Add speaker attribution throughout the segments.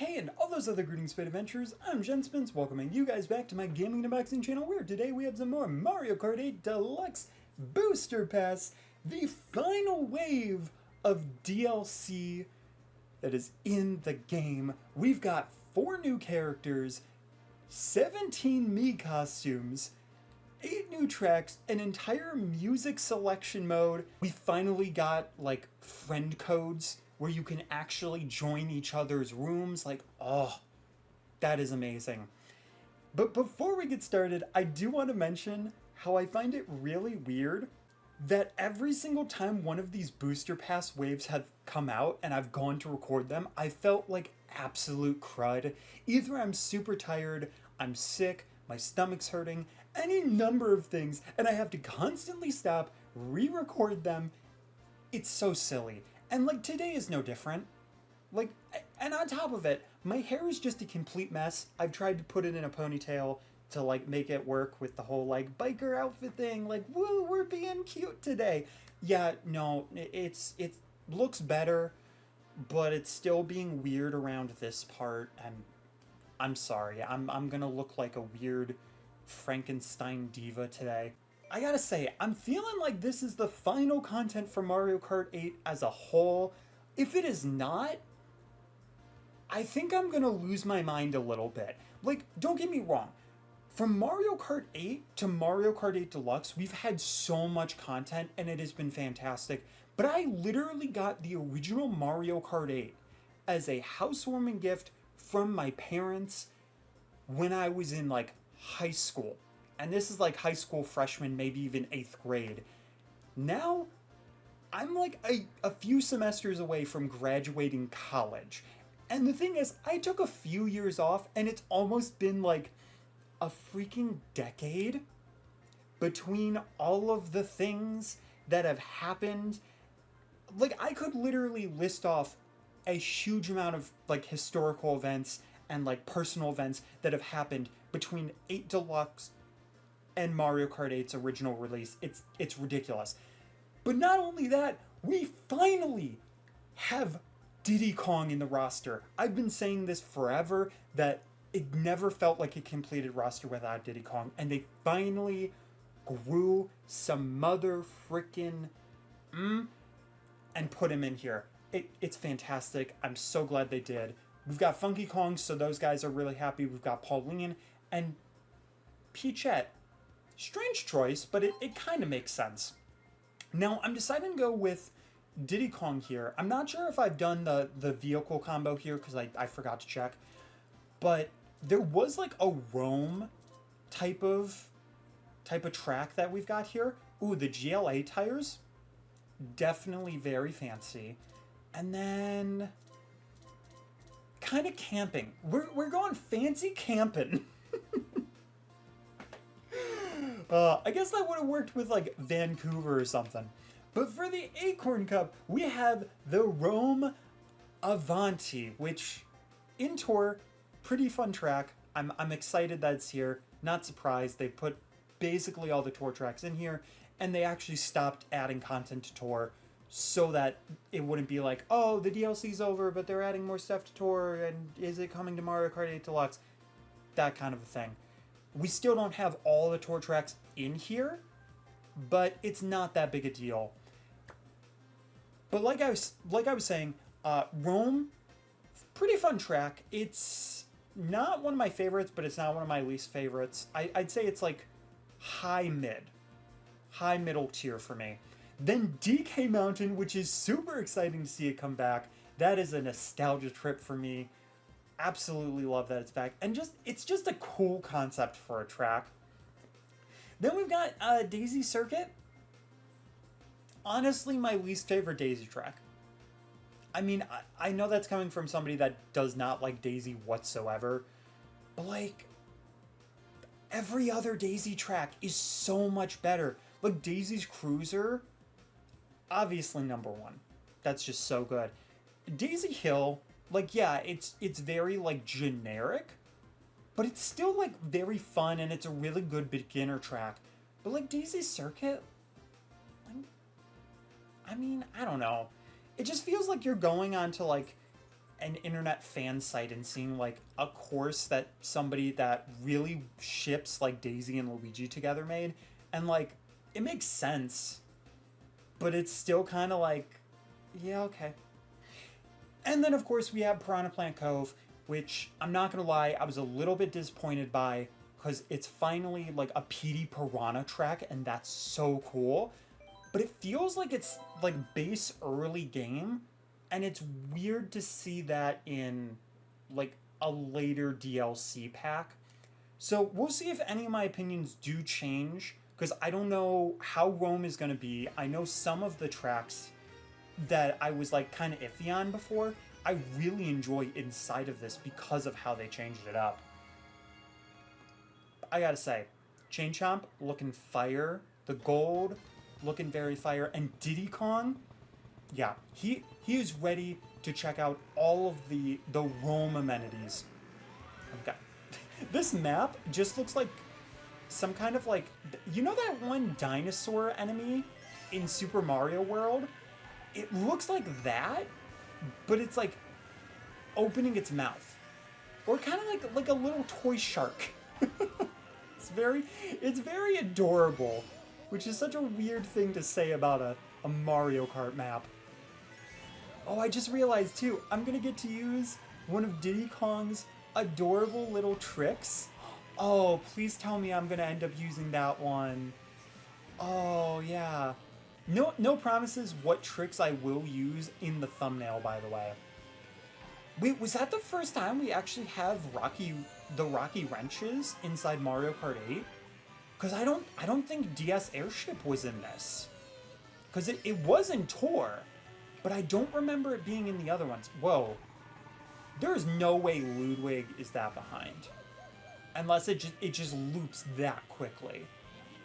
Speaker 1: hey, and all those other greetings, Spade Adventures. I'm Jenspins, welcoming you guys back to my gaming unboxing channel, where today we have some more Mario Kart 8 Deluxe Booster Pass, the final wave of DLC that is in the game. We've got 4 new characters, 17 Mii costumes, 8 new tracks, an entire music selection mode. We finally got, like, friend codes where you can actually join each other's rooms. Like, oh, that is amazing. But before we get started, I do want to mention how I find it really weird that every single time one of these booster pass waves have come out and I've gone to record them, I felt like absolute crud. Either I'm super tired, I'm sick, my stomach's hurting, any number of things, and I have to constantly stop, re-record them. It's so silly. And like, today is no different. Like, and on top of it, my hair is just a complete mess. I've tried to put it in a ponytail to like make it work with the whole like biker outfit thing. Like, woo, we're being cute today. Yeah, no, it looks better, but it's still being weird around this part. And I'm sorry, I'm gonna look like a weird Frankenstein diva today. I gotta say, I'm feeling like this is the final content for Mario Kart 8 as a whole. If it is not, I think I'm gonna lose my mind a little bit. Like, don't get me wrong. From Mario Kart 8 to Mario Kart 8 Deluxe, we've had so much content and it has been fantastic. But I literally got the original Mario Kart 8 as a housewarming gift from my parents when I was in like high school. And this is like high school freshman, maybe even 8th grade. Now, I'm like a few semesters away from graduating college. And the thing is, I took a few years off and it's almost been like a freaking decade between all of the things that have happened. Like, I could literally list off a huge amount of like historical events and like personal events that have happened between 8 Deluxe and Mario Kart 8's original release. It's ridiculous. But not only that, we finally have Diddy Kong in the roster. I've been saying this forever, that it never felt like a completed roster without Diddy Kong, and they finally grew some mother frickin' and put him in here. It's fantastic. I'm so glad they did. We've got Funky Kong, so those guys are really happy. We've got Pauline and Peachette. Strange choice, but it kind of makes sense. Now, I'm deciding to go with Diddy Kong here. I'm not sure if I've done the vehicle combo here, because I forgot to check. But there was like a Rome type of track that we've got here. Ooh, the GLA tires. Definitely very fancy. And then kind of camping. We're going fancy camping. I guess that would have worked with like Vancouver or something. But for the Acorn Cup, we have the Rome Avanti, which in tour, pretty fun track. I'm excited that it's here. Not surprised. They put basically all the tour tracks in here, and they actually stopped adding content to tour so that it wouldn't be like, oh, the DLC's over, but they're adding more stuff to tour, and is it coming to Mario Kart 8 Deluxe? That kind of a thing. We still don't have all the tour tracks in here, but it's not that big a deal. But like I was saying, Rome, pretty fun track. It's not one of my favorites, but it's not one of my least favorites. I'd say it's like high middle tier for me. Then DK Mountain, which is super exciting to see it come back. That is a nostalgia trip for me. Absolutely love that it's back, and it's just a cool concept for a track. Then we've got Daisy Circuit. Honestly, my least favorite Daisy track. I mean, I know that's coming from somebody that does not like Daisy whatsoever, but like, every other Daisy track is so much better. Like, Daisy's Cruiser, obviously #1. That's just so good. Daisy Hill, like, yeah, it's very, like, generic, but it's still, like, very fun, and it's a really good beginner track. But, like, Daisy Circuit, I mean, I don't know. It just feels like you're going on to, like, an internet fan site and seeing like a course that somebody that really ships like Daisy and Luigi together made, and like it makes sense, but it's still kind of like, yeah, okay. And then of course we have Piranha Plant Cove, which I'm not gonna lie, I was a little bit disappointed by, because it's finally like a PD Piranha track, and that's so cool. But it feels like it's like base early game, and it's weird to see that in like a later DLC pack. So we'll see if any of my opinions do change, because I don't know how Rome is going to be. I know some of the tracks that I was like kind of iffy on before, I really enjoy inside of this because of how they changed it up. I gotta say, Chain Chomp looking fire, the gold looking very fire, and Diddy Kong, yeah, he is ready to check out all of the Rome amenities. Okay. This map just looks like some kind of like, you know that one dinosaur enemy in Super Mario World? It looks like that, but it's like opening its mouth, or kind of like a little toy shark. It's very adorable, which is such a weird thing to say about a Mario Kart map. Oh, I just realized too, I'm gonna get to use one of Diddy Kong's adorable little tricks. Oh, please tell me I'm gonna end up using that one. Oh yeah. No promises what tricks I will use in the thumbnail, by the way. Wait, was that the first time we actually have the Rocky wrenches inside Mario Kart 8? Because I don't think DS Airship was in this. Because it was in Tour, but I don't remember it being in the other ones. Whoa. There's no way Ludwig is that behind. Unless it just loops that quickly.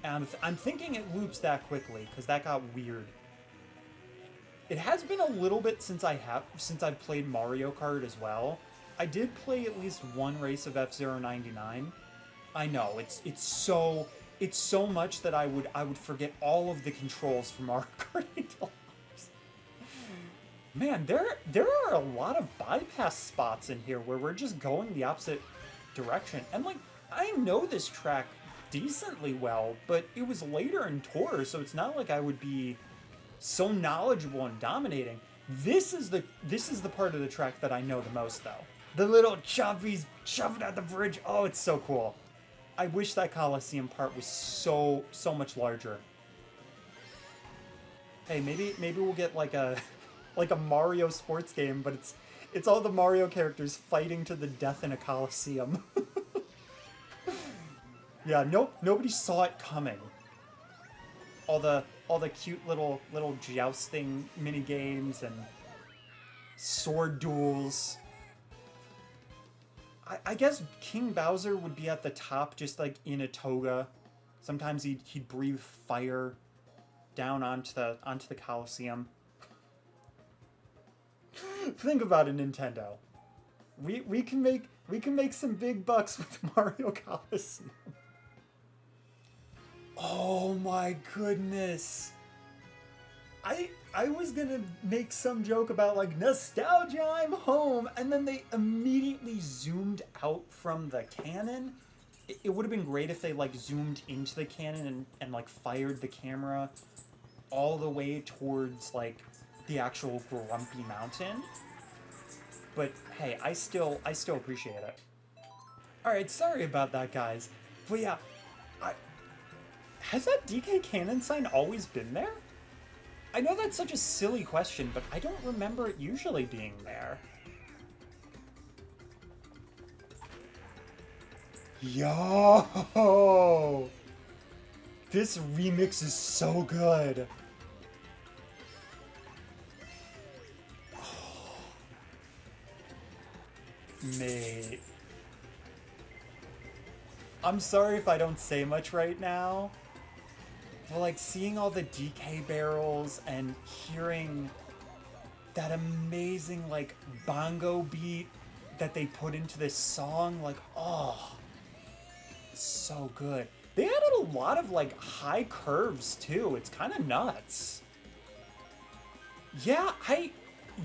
Speaker 1: And I'm thinking it loops that quickly, because that got weird. It has been a little bit since I've played Mario Kart as well. I did play at least one race of F-Zero 99. I know, it's so much that I would forget all of the controls from Mario Kart 8 Deluxe. Man, there are a lot of bypass spots in here where we're just going the opposite direction. And like, I know this track decently well, but it was later in Tour, so it's not like I would be so knowledgeable and dominating. This is the part of the track that I know the most, though. The little choppies shoving at the bridge. Oh, it's so cool. I wish that Coliseum part was so much larger. Hey, maybe we'll get like a Mario sports game, but it's all the Mario characters fighting to the death in a Coliseum. Yeah, nobody saw it coming. All the cute little jousting mini games and sword duels. I guess King Bowser would be at the top, just like in a toga. Sometimes he'd breathe fire down onto the Coliseum. Think about it, Nintendo. We can make some big bucks with Mario Coliseum. Oh my goodness. I was gonna make some joke about like, nostalgia, I'm home, and then they immediately zoomed out from the cannon. It would have been great if they like zoomed into the cannon and like fired the camera all the way towards like the actual Grumpy Mountain. But hey, I still appreciate it. Alright, sorry about that, guys. But yeah, has that DK cannon sign always been there? I know that's such a silly question, but I don't remember it usually being there. Yo! This remix is so good. Oh. Mate. I'm sorry if I don't say much right now. But like seeing all the DK barrels and hearing that amazing like bongo beat that they put into this song, like, oh, it's so good. They added a lot of like high curves too. It's kind of nuts. Yeah,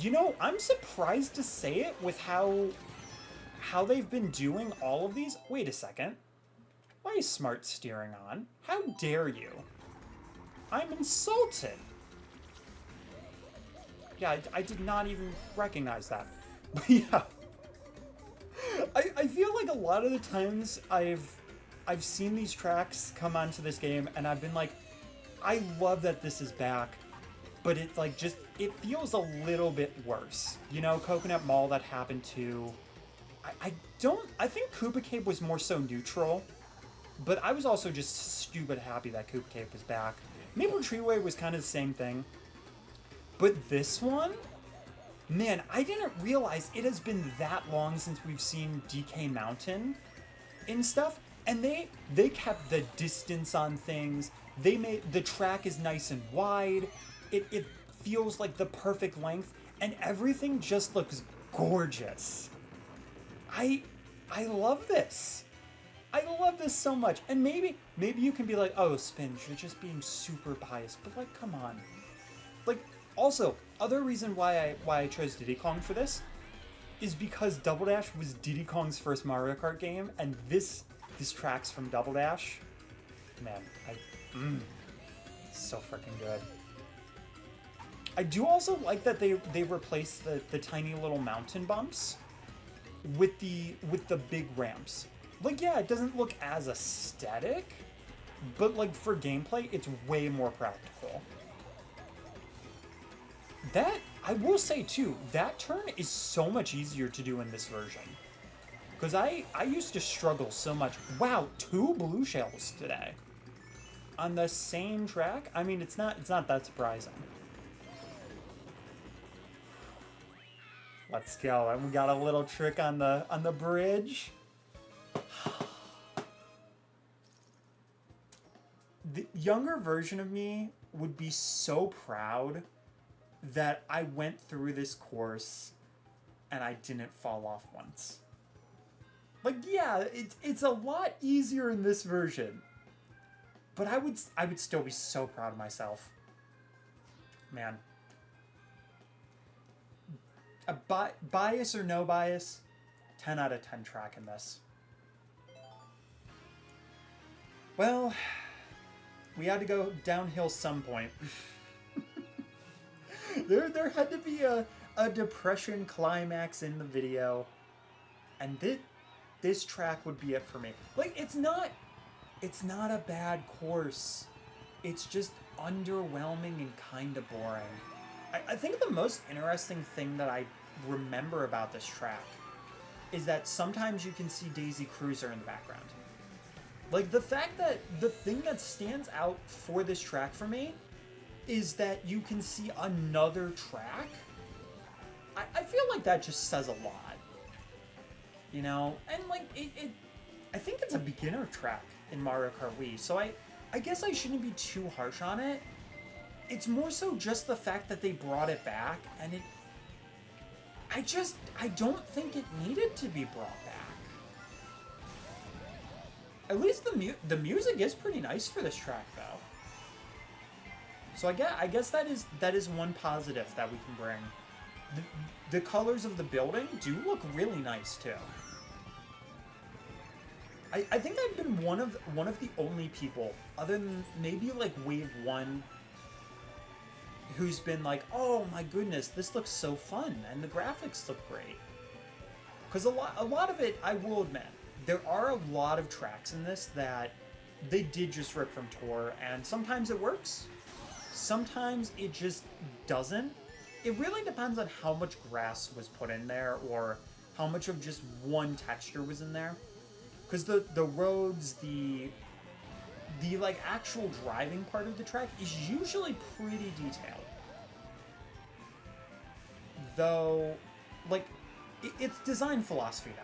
Speaker 1: You know, I'm surprised to say it with how they've been doing all of these. Wait a second. Why is smart steering on? How dare you? I'm insulted. Yeah, I did not even recognize that. But yeah. I feel like a lot of the times I've seen these tracks come onto this game and I've been like, I love that this is back, but it like just it feels a little bit worse. You know, Coconut Mall that happened too. I think Koopa Cape was more so neutral, but I was also just stupid happy that Koopa Cape was back. Maple Treeway was kind of the same thing. But this one, man, I didn't realize it has been that long since we've seen DK Mountain and stuff. And they kept the distance on things. They made the track is nice and wide. It feels like the perfect length, and everything just looks gorgeous. I love this. I love this so much. And maybe you can be like, oh, Spin, you're just being super biased. But like, come on. Like, also, other reason why I chose Diddy Kong for this is because Double Dash was Diddy Kong's first Mario Kart game, and this track's from Double Dash. Man, so freaking good. I do also like that they replaced the tiny little mountain bumps with the big ramps. Like, yeah, it doesn't look as aesthetic, but like for gameplay, it's way more practical. That, I will say too, that turn is so much easier to do in this version. Because I used to struggle so much. Wow, 2 blue shells today. On the same track? I mean, it's not that surprising. Let's go. And we got a little trick on the bridge. The younger version of me would be so proud that I went through this course and I didn't fall off once. Like, yeah, it's a lot easier in this version. But I would still be so proud of myself. Man. A bias or no bias, 10 out of 10 track in this. Well, we had to go downhill some point. There had to be a depression climax in the video. And this track would be it for me. Like, it's not a bad course. It's just underwhelming and kind of boring. I think the most interesting thing that I remember about this track is that sometimes you can see Daisy Cruiser in the background. Like, the fact that the thing that stands out for this track for me is that you can see another track. I feel like that just says a lot. You know? And, like, I think it's a beginner track in Mario Kart Wii, so I guess I shouldn't be too harsh on it. It's more so just the fact that they brought it back, and I don't think it needed to be brought back. At least the music is pretty nice for this track, though. So I guess that is one positive that we can bring. The colors of the building do look really nice too. I think I've been one of the only people, other than maybe like Wave 1, who's been like, oh my goodness, this looks so fun, and the graphics look great. Because a lot of it, I will admit, there are a lot of tracks in this that they did just rip from Tour, and sometimes it works, sometimes it just doesn't. It really depends on how much grass was put in there, or how much of just one texture was in there. Because the roads, the like actual driving part of the track is usually pretty detailed. Though, like, it's design philosophy though.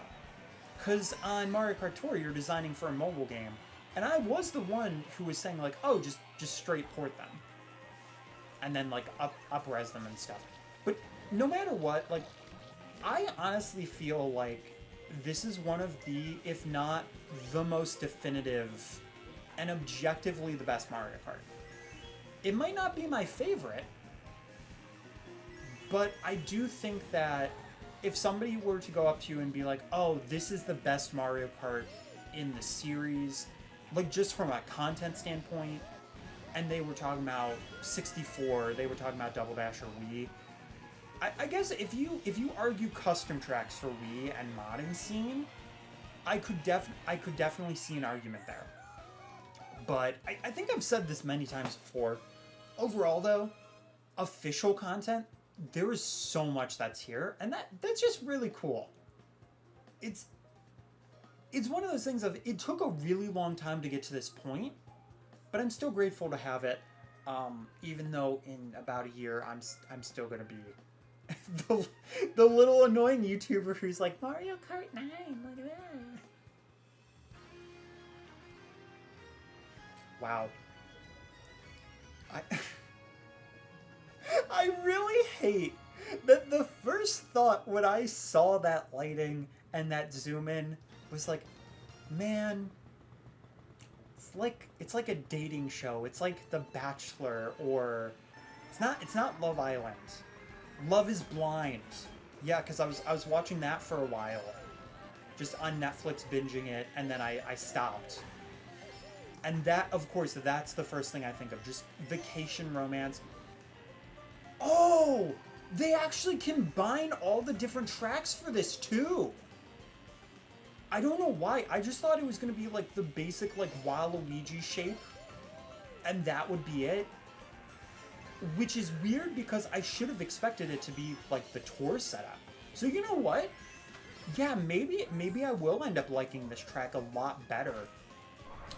Speaker 1: Because on Mario Kart Tour, you're designing for a mobile game. And I was the one who was saying like, oh, just straight port them. And then like up-res them and stuff. But no matter what, like, I honestly feel like this is one of the, if not the most definitive and objectively the best Mario Kart. It might not be my favorite, But I do think that if somebody were to go up to you and be like, oh, this is the best Mario Kart in the series, like just from a content standpoint, and they were talking about 64, they were talking about Double Dash or Wii, I guess if you argue custom tracks for Wii and modding scene, I could definitely see an argument there. But I think I've said this many times before. Overall, though, official content, there is so much that's here, and that's just really cool. It's one of those things of, it took a really long time to get to this point, but I'm still grateful to have it. Even though in about a year I'm still gonna be the little annoying YouTuber who's like, Mario Kart 9, look at that. Wow. I really hate that the first thought when I saw that lighting and that zoom in was like, man, it's like a dating show. It's like The Bachelor, or it's not Love Island. Love is Blind. Yeah, because I was watching that for a while, just on Netflix binging it, and then I stopped. And that, of course, that's the first thing I think of, just vacation romance. Oh, they actually combine all the different tracks for this too. I don't know why. I just thought it was going to be like the basic like Waluigi shape, and that would be it. Which is weird because I should have expected it to be like the tour setup. So you know what? Yeah, maybe I will end up liking this track a lot better.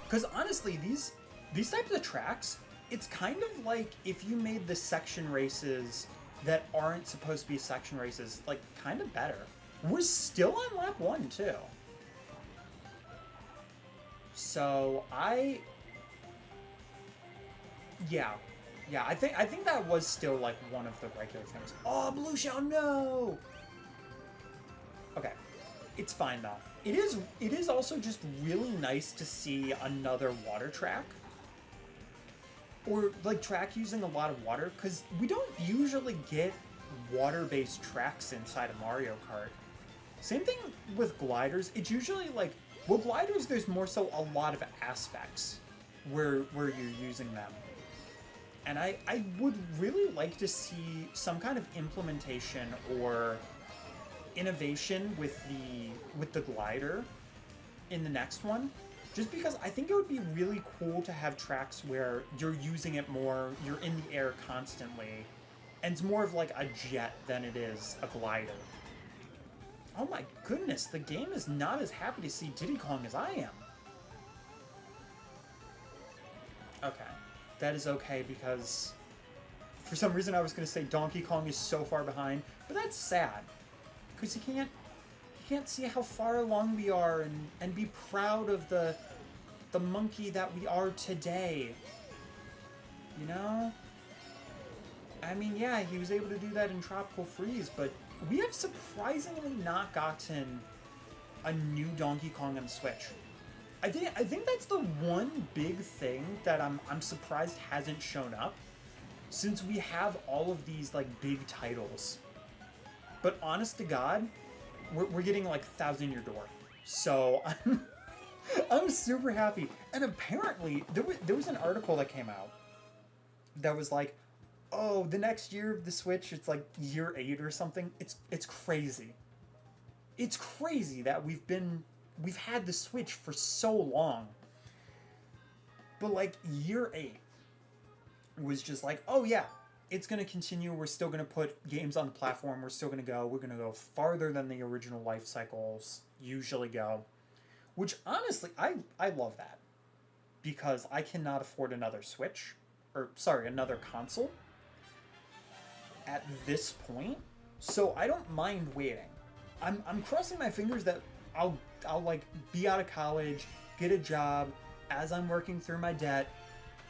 Speaker 1: Because honestly, these types of tracks, it's kind of like if you made the section races that aren't supposed to be section races, like, kind of better. We're still on lap 1, too. So, yeah, I think that was still, like, one of the regular things. Oh, Blue Shell, no! Okay, it's fine, though. It is also just really nice to see another water track. Or, like, track using a lot of water, because we don't usually get water-based tracks inside of Mario Kart. Same thing with gliders. It's usually, like, well, gliders, there's more so a lot of aspects where you're using them. And I would really like to see some kind of implementation or innovation with the glider in the next one. Just because I think it would be really cool to have tracks where you're using it more, you're in the air constantly, and it's more of like a jet than it is a glider. Oh my goodness, the game is not as happy to see Diddy Kong as I am. Okay, that is okay because for some reason I was going to say Donkey Kong is so far behind, but that's sad because you can't see how far along we are and be proud of the monkey that we are today. You know? I mean, yeah, he was able to do that in Tropical Freeze, but we have surprisingly not gotten a new Donkey Kong on the Switch. I think that's the one big thing that I'm surprised hasn't shown up, since we have all of these like big titles. But honest to God, we're getting like Thousand Year Door, so I'm super happy. And apparently there was an article that came out that was like, oh, the next year of the Switch, it's like year 8 or something. It's crazy. It's crazy that we've had the Switch for so long. But like year 8 was just like, oh yeah, it's going to continue. We're still going to put games on the platform. We're going to go farther than the original life cycles usually go. Which honestly, I love that. Because I cannot afford another Switch. Another console. At this point. So I don't mind waiting. I'm crossing my fingers that I'll like be out of college, get a job, as I'm working through my debt,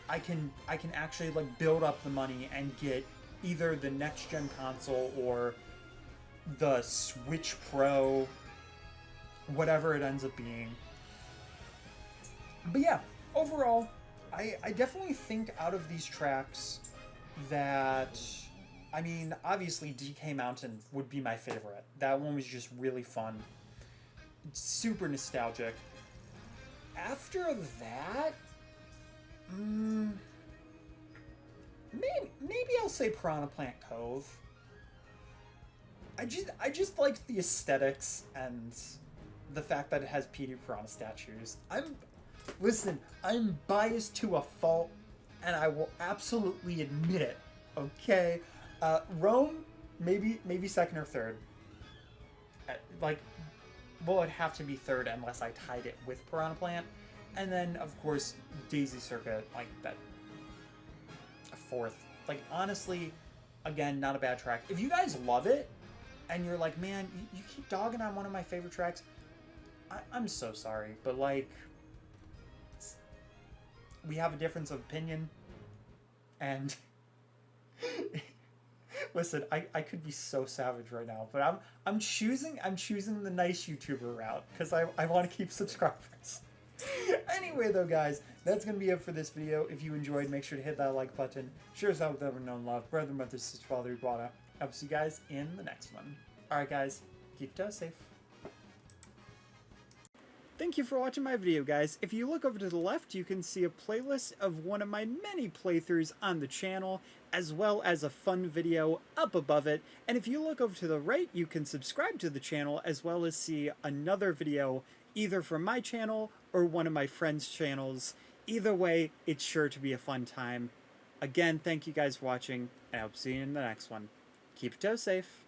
Speaker 1: I can actually like build up the money and get either the next gen console or the Switch Pro, whatever it ends up being. But yeah, overall, I definitely think out of these tracks that I mean, obviously DK Mountain would be my favorite. That one was just really fun. Super nostalgic. After that, maybe I'll say Piranha Plant Cove. I just like the aesthetics and the fact that it has PD Piranha statues. Listen, I'm biased to a fault, and I will absolutely admit it. Okay, Rome, maybe second or third. Like, well, it'd have to be third unless I tied it with Piranha Plant, and then of course Daisy Circuit, like that, fourth. Like, honestly, again, not a bad track. If you guys love it, and you're like, man, you keep dogging on one of my favorite tracks, I'm so sorry, but like, we have a difference of opinion, and listen, I could be so savage right now, but I'm choosing the nice YouTuber route because I want to keep subscribers. Anyway, though, guys, that's gonna be it for this video. If you enjoyed, make sure to hit that like button. Share us out with everyone known love, brother, mother, sister, father, brother. I'll see you guys in the next one. All right, guys, keep your toes safe. Thank you for watching my video, guys. If you look over to the left, you can see a playlist of one of my many playthroughs on the channel, as well as a fun video up above it. And if you look over to the right, you can subscribe to the channel, as well as see another video either from my channel or one of my friends' channels. Either way, it's sure to be a fun time. Again, thank you guys for watching, and I hope to see you in the next one. Keep your toes safe.